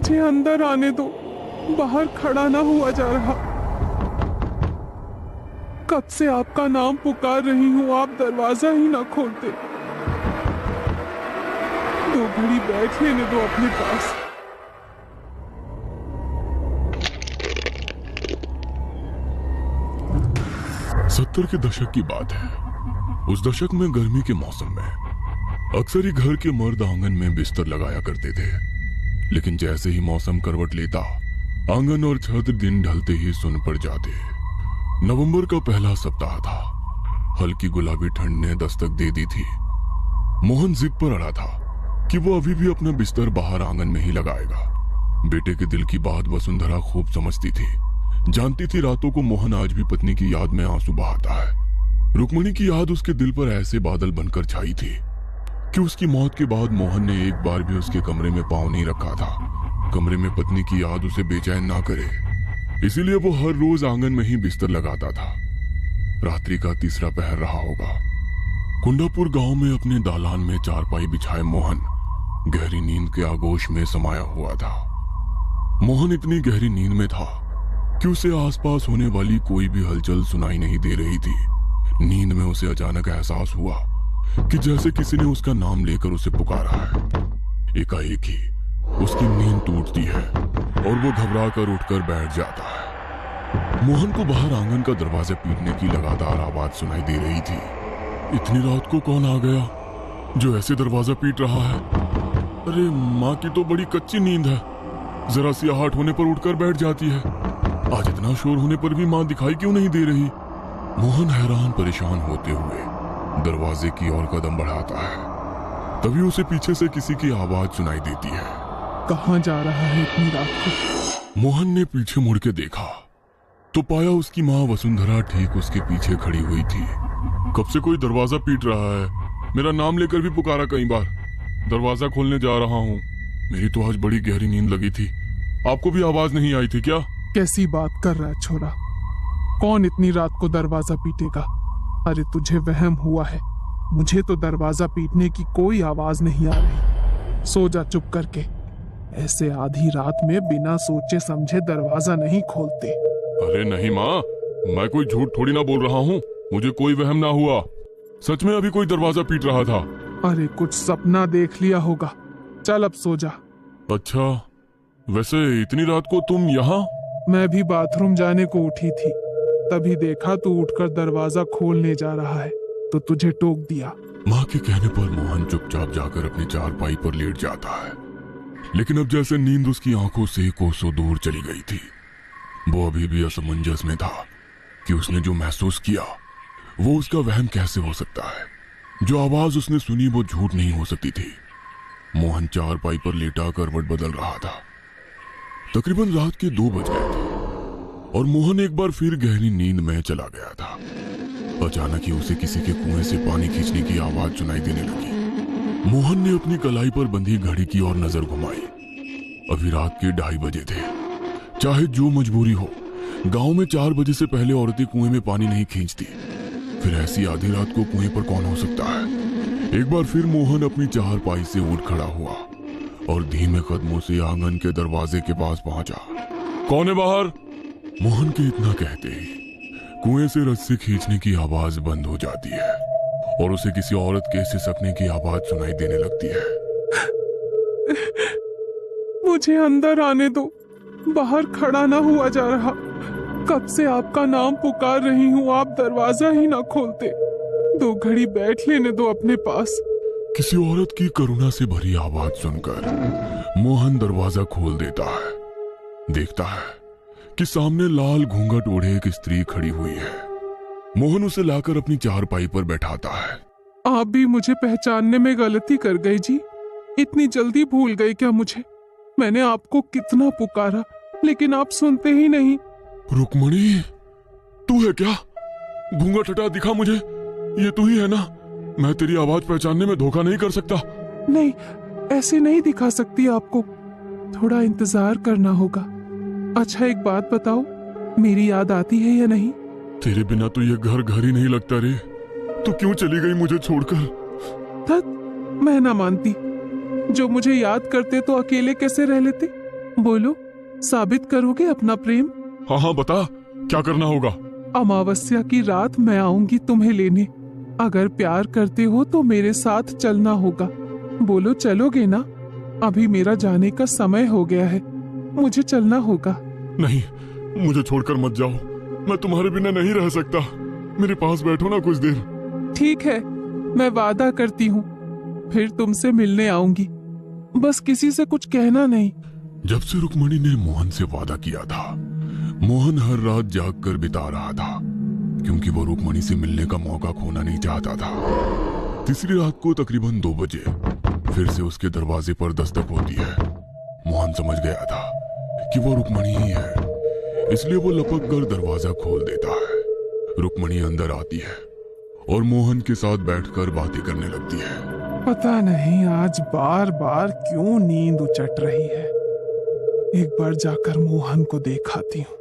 मुझे अंदर आने दो, बाहर खड़ा ना हुआ जा रहा। कब से आपका नाम पुकार रही हूं, आप दरवाजा ही ना खोलते। दो घड़ी बैठ लेने दो अपने पास। सत्तर के दशक की बात है। उस दशक में गर्मी के मौसम में अक्सर ही घर के मर्द आंगन में बिस्तर लगाया करते थे, लेकिन जैसे ही मौसम करवट लेता, आंगन और छत दिन ढलते ही सुन पड़ जाते। नवंबर का पहला सप्ताह था। हल्की गुलाबी ठंड ने दस्तक दे दी थी। मोहन जिद पर अड़ा था कि वो अभी भी अपना बिस्तर बाहर आंगन में ही लगाएगा। बेटे के दिल की बात वसुंधरा खूब समझती थी। जानती थी रातों को मोहन आज भी पत्नी की याद में आंसू बहाता है। रुक्मणी की याद उसके दिल पर ऐसे बादल बनकर छाई थी कि उसकी मौत के बाद मोहन ने एक बार भी उसके कमरे में पांव नहीं रखा था। कमरे में पत्नी की याद उसे बेचैन ना करे, इसीलिए वो हर रोज आंगन में ही बिस्तर लगाता था। रात्रि का तीसरा पहर रहा होगा। कुंडापुर गांव में अपने दालान में चारपाई बिछाए मोहन गहरी नींद के आगोश में समाया हुआ था। मोहन इतनी गहरी नींद में था कि उसे आसपास होने वाली कोई भी हलचल सुनाई नहीं दे रही थी। नींद में उसे अचानक एहसास हुआ कि जैसे किसी ने उसका नाम लेकर उसे पुकारा है। एकाएक ही उसकी नींद टूटती है और वो घबरा कर उठकर बैठ जाता है। मोहन को बाहर आंगन का दरवाजा पीटने की लगातार आवाज सुनाई दे रही थी। इतनी रात को कौन आ गया जो ऐसे दरवाजा पीट रहा है? अरे माँ की तो बड़ी कच्ची नींद है, जरा सी आहट होने पर उठकर बैठ जाती है। आज इतना शोर होने पर भी माँ दिखाई क्यों नहीं दे रही? मोहन हैरान परेशान होते हुए दरवाजे की ओर कदम बढ़ाता है। तभी उसे पीछे से किसी की आवाज सुनाई देती है। कहाँ जा रहा है इतनी रात को? मोहन ने पीछे मुड़ के देखा तो पाया उसकी माँ वसुंधरा ठीक उसके पीछे खड़ी हुई थी। कब से कोई दरवाजा पीट रहा है, मेरा नाम लेकर भी पुकारा कई बार। दरवाजा खोलने जा रहा हूँ। मेरी तो आज बड़ी गहरी नींद लगी थी। आपको भी आवाज नहीं आई थी क्या? कैसी बात कर रहा है छोरा? कौन इतनी रात को दरवाजा पीटेगा? अरे तुझे वहम हुआ है, मुझे तो दरवाजा पीटने की कोई आवाज नहीं आ रही। सो जा चुप करके। ऐसे आधी रात में बिना सोचे समझे दरवाजा नहीं खोलते। अरे नहीं माँ, मैं कोई झूठ थोड़ी ना बोल रहा हूँ। मुझे कोई वहम ना हुआ, सच में अभी कोई दरवाजा पीट रहा था। अरे कुछ सपना देख लिया होगा। चल अब सो जा। अच्छा, वैसे इतनी रात को तुम यहाँ? मैं भी बाथरूम जाने को उठी थी, तभी देखा तू उठकर दरवाजा खोलने जा रहा है तो तुझे टोक दिया। माँ के कहने पर मोहन चुपचाप जाकर अपनी चारपाई पर लेट जाता है। लेकिन अब जैसे नींद उसकी आंखों से कोसों दूर चली गई थी। वो अभी भी असमंजस में था कि उसने जो महसूस किया वो उसका वहम कैसे हो सकता है। जो आवाज उसने सुनी वो झूठ नहीं हो सकती थी। मोहन चारपाई पर लेटा करवट बदल रहा था। तकरीबन रात के 2 बज गए थे और मोहन एक बार फिर गहरी नींद में चला गया था। अचानक ही उसे किसी के कुएं से पानी खींचने की आवाज सुनाई देने लगी। मोहन ने अपनी कलाई पर बंधी घड़ी की ओर नजर घुमाई। अभी रात के 2:30 बजे थे। चाहे जो मजबूरी हो, गांव में 4 बजे से पहले औरतें कुएं में पानी नहीं खींचती। फिर ऐसी आधी रात को कुएं पर कौन हो सकता है? एक बार फिर मोहन अपनी चारपाई से उठ खड़ा हुआ और धीमे कदमों से आंगन के दरवाजे के पास पहुंचा। कौन है बाहर? मोहन के इतना कहते ही कुएं से रस्सी खींचने की आवाज बंद हो जाती है और उसे किसी औरत के सिसकने की आवाज सुनाई देने लगती है। मुझे अंदर आने दो, बाहर खड़ा ना हुआ जा रहा। कब से आपका नाम पुकार रही हूँ, आप दरवाजा ही ना खोलते। दो घड़ी बैठ लेने दो अपने पास। किसी औरत की करुणा से भरी आवाज सुनकर मोहन दरवाजा खोल देता है। देखता है कि सामने लाल घूंघट ओढ़े एक स्त्री खड़ी हुई है। मोहन उसे लाकर अपनी चारपाई पर बैठाता है। आप भी मुझे पहचानने में गलती कर गए जी। इतनी जल्दी भूल गए क्या मुझे? मैंने आपको कितना पुकारा लेकिन आप सुनते ही नहीं। रुक्मणी, तू है क्या? घूंघट हटा, दिखा मुझे। ये तू ही है ना? मैं तेरी आवाज पहचानने में धोखा नहीं कर सकता। नहीं, ऐसे नहीं दिखा सकती आपको। थोड़ा इंतजार करना होगा। अच्छा एक बात बताओ, मेरी याद आती है या नहीं? तेरे बिना तो ये घर ही नहीं लगता रे। तू क्यों चली गई मुझे छोड़कर? मैं ना मानती। जो मुझे याद करते तो अकेले कैसे रह लेते? बोलो, साबित करोगे अपना प्रेम? हाँ हाँ बता, क्या करना होगा? अमावस्या की रात मैं आऊंगी तुम्हें लेने। अगर प्यार करते हो तो मेरे साथ चलना होगा। बोलो, चलोगे ना? अभी मेरा जाने का समय हो गया है, मुझे चलना होगा। नहीं, मुझे छोड़कर मत जाओ, मैं तुम्हारे बिना नहीं रह सकता। मेरे पास बैठो ना कुछ देर। ठीक है, मैं वादा करती हूँ, फिर तुमसे मिलने आऊंगी। बस किसी से कुछ कहना नहीं। जब से रुक्मणी ने मोहन से वादा किया था, मोहन हर रात जाग कर बिता रहा था, क्योंकि वो रुक्मणी से मिलने का मौका खोना नहीं चाहता था। तीसरी रात को तकरीबन 2 बजे फिर से उसके दरवाजे पर दस्तक होती है। मोहन समझ गया था कि वो रुक्मणी ही है, इसलिए वो लपक कर दरवाजा खोल देता है। रुक्मणी अंदर आती है और मोहन के साथ बैठकर बातें करने लगती है। पता नहीं आज बार बार क्यों नींद उचट रही है। एक बार जाकर मोहन को देखाती हूँ।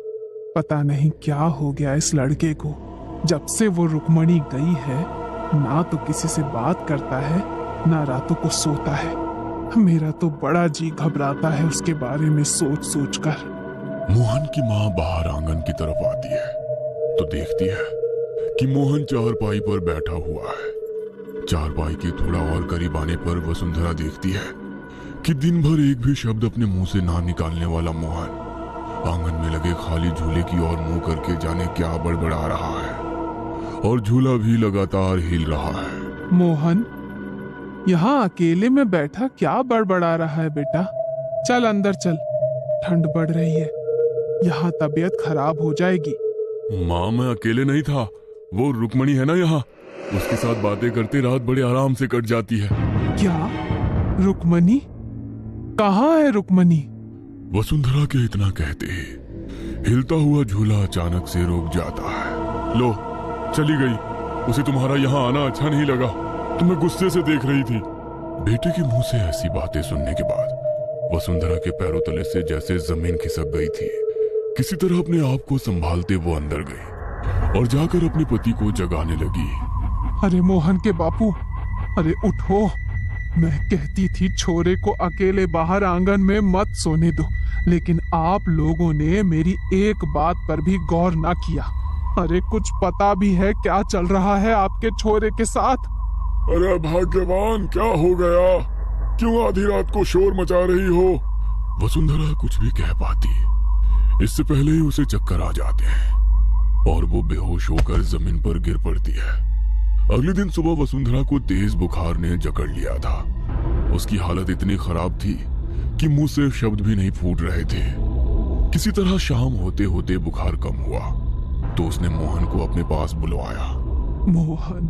पता नहीं क्या हो गया इस लड़के को। जब से वो रुक्मणी गई है, ना तो किसी से बात करता है, ना रातों को सोता है। मेरा तो बड़ा जी घबराता है उसके बारे में सोच सोच कर। मोहन की माँ बाहर आंगन की तरफ आती है तो देखती है कि मोहन चारपाई पर बैठा हुआ है। चारपाई के थोड़ा और करीब आने पर वसुंधरा देखती है कि दिन भर एक भी शब्द अपने मुंह से ना निकालने वाला मोहन आंगन में लगे खाली झूले की ओर मुंह करके जाने क्या बड़बड़ा रहा है, और झूला भी लगातार हिल रहा है। मोहन, यहाँ अकेले में बैठा क्या बड़बड़ा रहा है बेटा? चल अंदर चल, ठंड बढ़ रही है, यहाँ तबीयत खराब हो जाएगी। माँ, मैं अकेले नहीं था, वो रुक्मणी है ना यहाँ, उसके साथ बातें करते रात बड़े आराम से कट जाती है। क्या? रुक्मणी? कहाँ है रुक्मणी? वसुंधरा के इतना कहते ही हिलता हुआ झूला अचानक से रुक जाता है। लो, चली गई। उसे तुम्हारा यहाँ आना अच्छा नहीं लगा, तुम्हें गुस्से से देख रही थी। बेटे के मुंह से ऐसी बातें सुनने के बाद वसुंधरा के पैरों तले से जैसे जमीन खिसक गई थी। किसी तरह अपने आप को संभालते वो अंदर गई और जाकर अपने पति को जगाने लगी। अरे मोहन के बापू, अरे उठो। मैं कहती थी छोरे को अकेले बाहर आंगन में मत सोने दो, लेकिन आप लोगों ने मेरी एक बात पर भी गौर ना किया। अरे कुछ पता भी है क्या चल रहा है आपके छोरे के साथ? अरे भाग्यवान, क्या हो गया? क्यों आधी रात को शोर मचा रही हो? वसुंधरा कुछ भी कह पाती, इससे पहले ही उसे चक्कर आ जाते हैं और वो बेहोश होकर जमीन पर गिर पड़ती है। अगले दिन सुबह वसुंधरा को तेज बुखार ने जकड़ लिया था। उसकी हालत इतनी खराब थी कि मुंह से शब्द भी नहीं फूट रहे थे। किसी तरह शाम होते होते बुखार कम हुआ तो उसने मोहन को अपने पास बुलवाया। मोहन,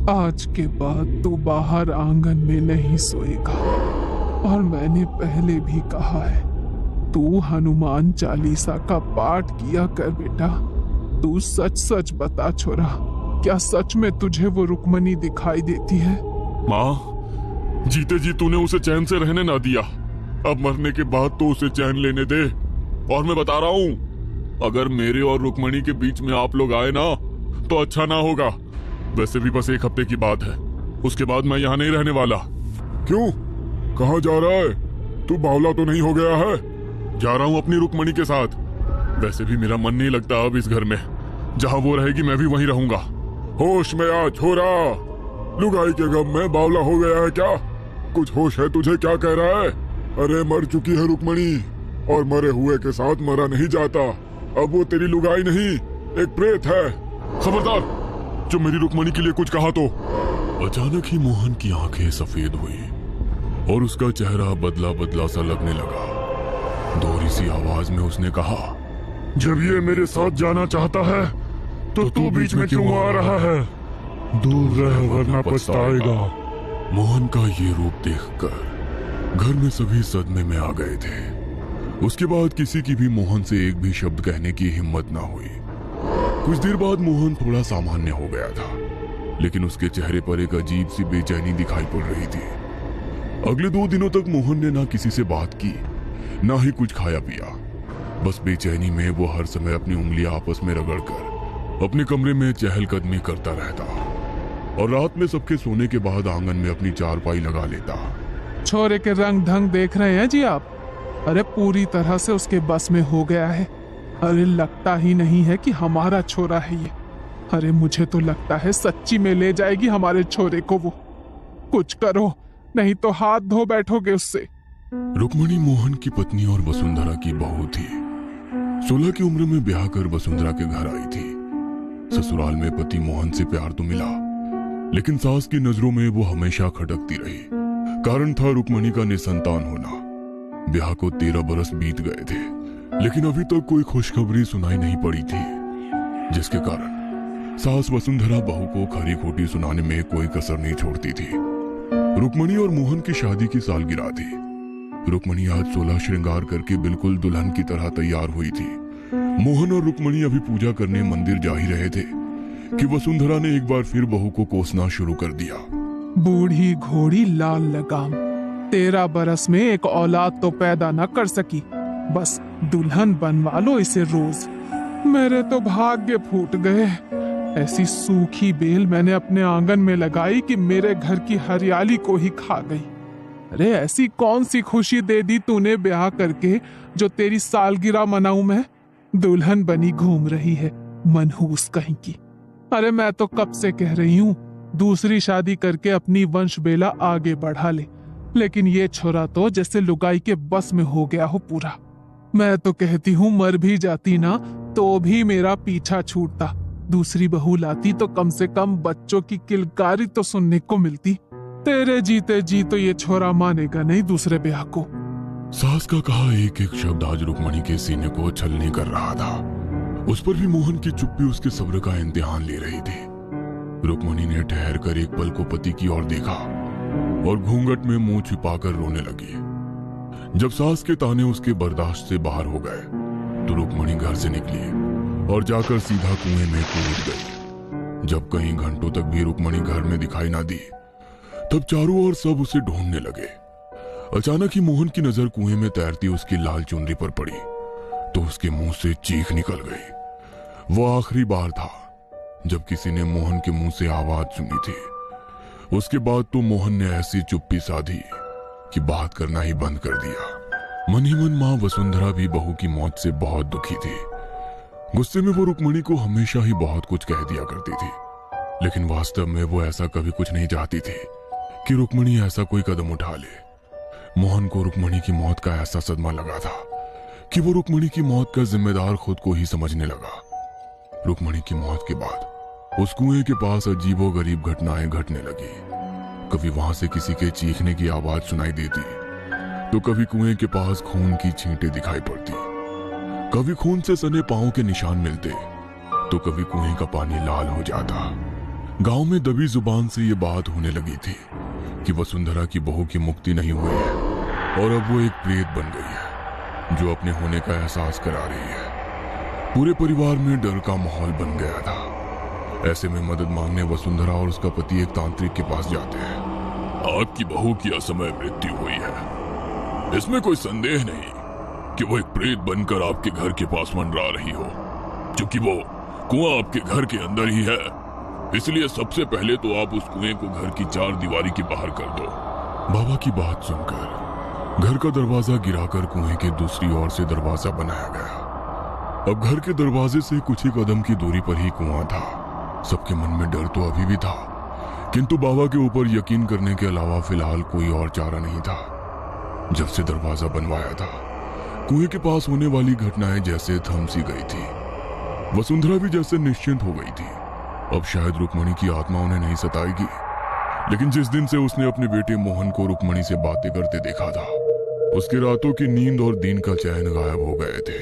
आज के बाद तू बाहर आंगन में नहीं सोएगा, और मैंने पहले भी कहा है, तू हनुमान चालीसा का पाठ किया कर बेटा। तू सच सच बता छोरा, क्या सच में तुझे वो रुक्मणी दिखाई देती है? माँ, जीते जी तूने उसे चैन से रहने ना दिया, अब मरने के बाद तो उसे चैन लेने दे। और मैं बता रहा हूँ, अगर मेरे और रुक्मणी के बीच में आप लोग आए ना तो अच्छा ना होगा। वैसे भी बस 1 हफ्ते की बात है, उसके बाद मैं यहाँ नहीं रहने वाला। क्यों? कहाँ जा रहा है? तू बावला तो नहीं हो गया है? जा रहा हूँ अपनी रुक्मणी के साथ। वैसे भी मेरा मन नहीं लगता अब इस घर में, जहाँ वो रहेगी मैं भी वहीं रहूंगा। होश में आ छोरा, लुगाई के गम में बावला हो गया है क्या? कुछ होश है तुझे? क्या कह रहा है? अरे मर चुकी है रुक्मणी, और मरे हुए के साथ मरा नहीं जाता। अब वो तेरी लुगाई नहीं, एक प्रेत है। खबरदार, जो मेरी रुक्मणी के लिए कुछ कहा तो। अचानक ही मोहन की आंखें सफेद हुई और उसका चेहरा बदला बदला सा लगने लगा। दोहरी सी आवाज में उसने कहा, जब ये मेरे साथ जाना चाहता है तो तू बीच में क्यों आ रहा है? दूर रह वरना पछताएगा। मोहन का ये रूप देखकर घर में सभी सदमे में आ गए थे। उसके बाद किसी की भी मोहन से एक भी शब्द कहने की हिम्मत ना हुई। कुछ देर बाद मोहन थोड़ा सामान्य हो गया था, लेकिन उसके चेहरे पर एक अजीब सी बेचैनी दिखाई पड़ रही थी। अगले 2 दिनों तक मोहन ने ना किसी से बात की, ना ही कुछ खाया पिया। बस बेचैनी में वो हर समय अपनी उंगलियां आपस में रगड़कर अपने कमरे में चहलकदमी करता रहता और रात में सबके सोने के बाद आंगन में अपनी चारपाई लगा लेता। छोरे के रंग ढंग देख रहे हैं जी आप? अरे पूरी तरह से उसके बस में हो गया है। अरे लगता ही नहीं है कि हमारा छोरा है ये। अरे मुझे तो लगता है सच्ची में ले जाएगी हमारे छोरे को वो। कुछ करो, नहीं तो हाथ धो बैठोगे उससे। रुक्मणी मोहन की पत्नी और वसुंधरा की बहू थी। 16 की उम्र में ब्याह कर वसुंधरा के घर आई थी। ससुराल में पति मोहन से प्यार तो मिला, लेकिन सास की नजरों में वो हमेशा खटकती रही। कारण था रुक्मणी का निसंतान होना। ब्याह को 13 बरस बीत गए थे, लेकिन अभी तक कोई खुशखबरी सुनाई नहीं पड़ी थी, जिसके कारण सास वसुंधरा बहू को खरी खोटी सुनाने में कोई कसर नहीं छोड़ती थी। रुक्मणी और मोहन की शादी की सालगिरह थी। रुक्मणी आज 16 श्रृंगार करके बिल्कुल दुल्हन की तरह तैयार हुई थी। मोहन और रुक्मणी अभी पूजा करने मंदिर जा ही रहे थे कि वसुंधरा ने एक बार फिर बहू को कोसना शुरू कर दिया। बूढ़ी घोड़ी लाल लगाम, 13 बरस में एक औलाद तो पैदा न कर सकी, बस दुल्हन बनवा लो इसे रोज। मेरे तो भाग्य फूट गए। ऐसी सूखी बेल मैंने अपने आंगन में लगाई कि मेरे घर की हरियाली को ही खा गई। अरे ऐसी कौन सी खुशी दे दी तूने ब्याह करके जो तेरी सालगिरह मनाऊं मैं? दुल्हन बनी घूम रही है, मनहूस कहीं की। अरे मैं तो कब से कह रही हूँ दूसरी शादी करके अपनी वंश बेला आगे बढ़ा ले, लेकिन ये छोरा तो जैसे लुगाई के बस में हो गया हो पूरा। मैं तो कहती हूँ मर भी जाती ना तो भी मेरा पीछा छूटता। दूसरी बहू लाती तो कम से कम बच्चों की किलकारी तो सुनने को मिलती। तेरे जीते जी तो ये छोरा मानेगा नहीं दूसरे ब्याह को। सास का कहा एक एक शब्द आज रुक्मणी के सीने को छलनी कर रहा था। उस पर भी मोहन की चुप्पी उसके सब्र का इम्तिहान ले रही थी। रुक्मणी ने ठहर कर एक पल को पति की ओर देखा और घूंघट में मुंह छिपाकर रोने लगी। जब सास के ताने उसके बर्दाश्त से बाहर हो गए तो रुक्मणी घर से निकली और जाकर सीधा कुएं में कूद गई। जब कहीं घंटों तक भी रुक्मणी घर में दिखाई ना दी, तब चारों ओर सब उसे ढूंढने लगे। अचानक ही मोहन की नजर कुएं में तैरती उसकी लाल चुनरी पर पड़ी तो उसके मुंह से चीख निकल गई। वो आखिरी बार था जब किसी ने मोहन के मुंह से आवाज सुनी थी। उसके बाद तो मोहन ने ऐसी चुप्पी साधी कि बात करना ही बंद कर दिया। मन ही मन मां वसुंधरा भी बहू की मौत से बहुत दुखी थी। गुस्से में वो रुक्मणी को हमेशा ही बहुत कुछ कह दिया करती थी, लेकिन वास्तव में वो ऐसा कभी कुछ नहीं चाहती थी कि रुक्मणी ऐसा कोई कदम उठा ले। मोहन को रुक्मणी की मौत का ऐसा सदमा लगा था कि वो रुक्मणी की मौत का जिम्मेदार खुद को ही समझने लगा। रुक्मणी की मौत के बाद उस कुएं के पास अजीबोगरीब घटनाएं घटने लगी। कभी वहां से किसी के चीखने की आवाज सुनाई देती, तो कभी कुएं के पास खून की छींटें दिखाई पड़ती, कभी खून से सने पांव के निशान मिलते, तो कभी कुएं का पानी लाल हो जाता। गांव में दबी जुबान से ये बात होने लगी थी कि वसुंधरा की बहू की मुक्ति नहीं हुई है और अब वो एक प्रेत बन गई है जो अपने होने का एहसास करा रही है। पूरे परिवार में डर का माहौल बन गया था। ऐसे में मदद मांगने वसुंधरा और उसका पति एक तांत्रिक के पास जाते हैं। आपकी बहू की असमय मृत्यु हुई है, इसमें कोई संदेह नहीं कि वो एक प्रेत बनकर आपके घर के पास मंडरा रही हो। क्योंकि वो कुआं आपके घर के अंदर ही है, इसलिए सबसे पहले तो आप उस कुएं को घर की 4 दीवारी के बाहर कर दो। बाबा की बात सुनकर घर का दरवाजा गिराकर कुएं के दूसरी ओर से दरवाजा बनाया गया। अब घर के दरवाजे से कुछ ही कदम की दूरी पर ही कुआं था। सबके मन में डर तो अभी भी था, किंतु बाबा के ऊपर यकीन करने के अलावा फिलहाल कोई और चारा नहीं था। जब से दरवाजा बनवाया था, कुएं के पास होने वाली घटनाएं जैसे थम सी गई थी। वसुंधरा भी जैसे निश्चिंत हो गई थी। अब शायद रुक्मणी की आत्मा उन्हें नहीं सताएगी, लेकिन जिस दिन से उसने अपने बेटे मोहन को रुक्मणी से बातें करते देखा था, उसके रातों की नींद और दिन का चैन गायब हो गए थे।